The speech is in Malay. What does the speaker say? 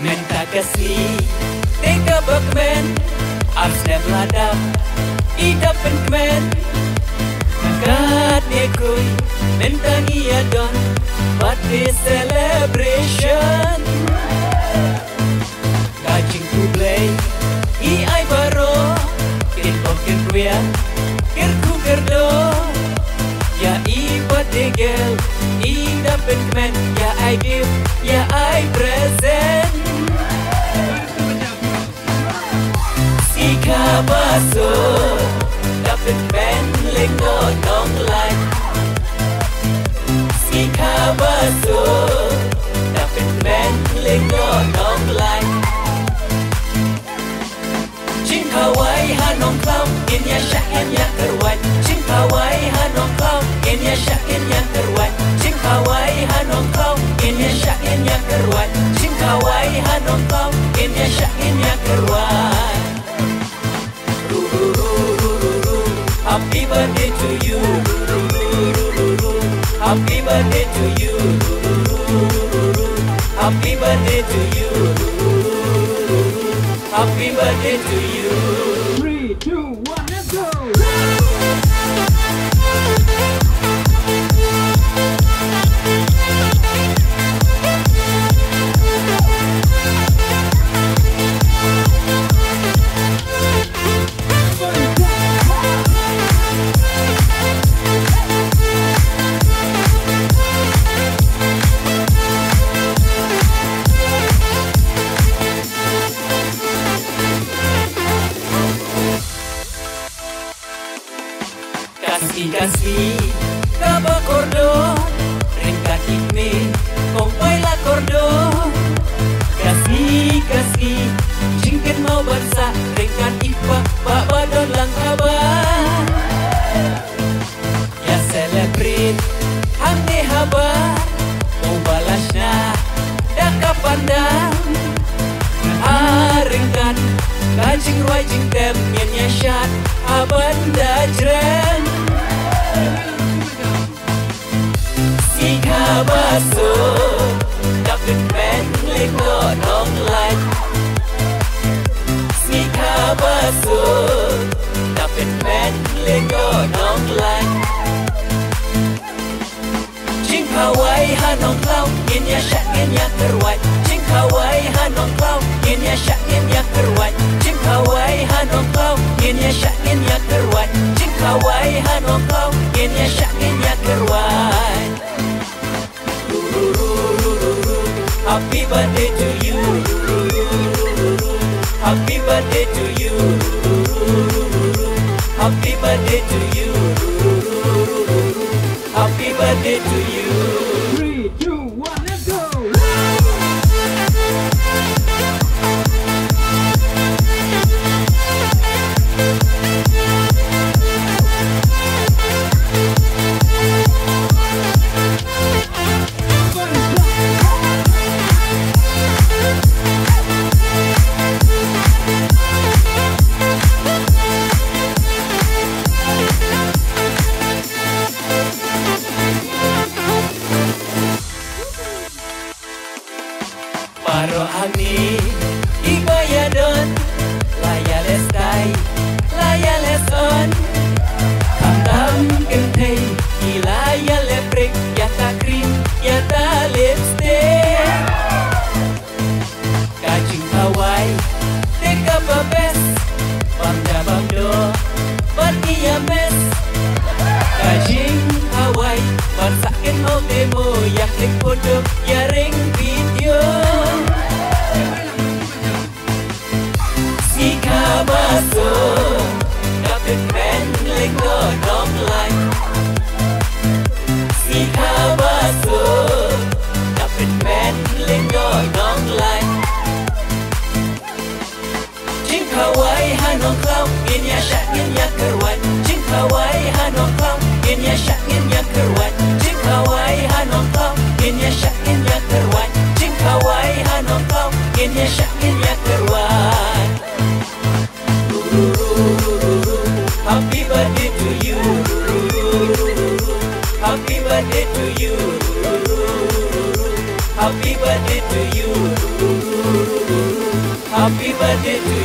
Minta kasih tega berkemen Arsnya meladap Idap penkemen Angkat nekui Mentang ia don Party celebration Kajing ku play Iai baro Kirpok kirkuya Kirku kerdo Ya ibat degel Idap penkemen Ya I give Ya I present Ika baso Dapat ben lenggo nong lai Ika baso Dapat ben lenggo nong lai Ching Hawaii hanong klau In ya syak in ya kerwai Ching Hawaii hanong klau In ya syak in ya kerwai Ching Hawaii hanong klau In ya syak in ya kerwai Ching Hawaii hanong klau In ya syak in ya kerwai Happy birthday to you. Happy birthday to you. Happy birthday to you. Happy birthday to you. 3, 2, 1, let's go! Kasih kaba kordo Ringkat ini Kompai la kordo Kasih Jingkin mau bansa Ringkat ipa Bak badon lang kabar Ya celebrate Hande habar Mau balasnya Daka pandang Ringkat Kajing ruai jing tem Nyanya syat Abanda jrem Ika baso Dapat ben lenggo nong lai Ika baso Dapat ben lenggo nong lai Ching Hawaii hanong klau In ya syak in ya kerwai Ching Hawaii hanong klau In ya syak in ya kerwai Ching Hawaii hanong klau In ya syak in ya kerwai Ching Hawaii hanong klau In ya syak in ya kerwai Happy birthday to you. Happy birthday to you. Happy birthday to you. Happy birthday to you. 3, 2, 1, let's go! Paro ami ibayadon Laya lestai Laya leson Kamdam kentei Ilaya leprik Yata krim Yata lipstick Kajing Hawaii Teka babes Bangda bangdo Barni ya mes Kajing Hawaii Barsakin mau demo Yang klik foto Ya ring video hanong kau in ya syak in ya kerwat jing kawai hanong kau in ya syak in ya kerwat jing kawai hanong kau in ya syak in ya kerwat. Happy birthday to you. Happy birthday to you. Happy birthday to you. Happy birthday to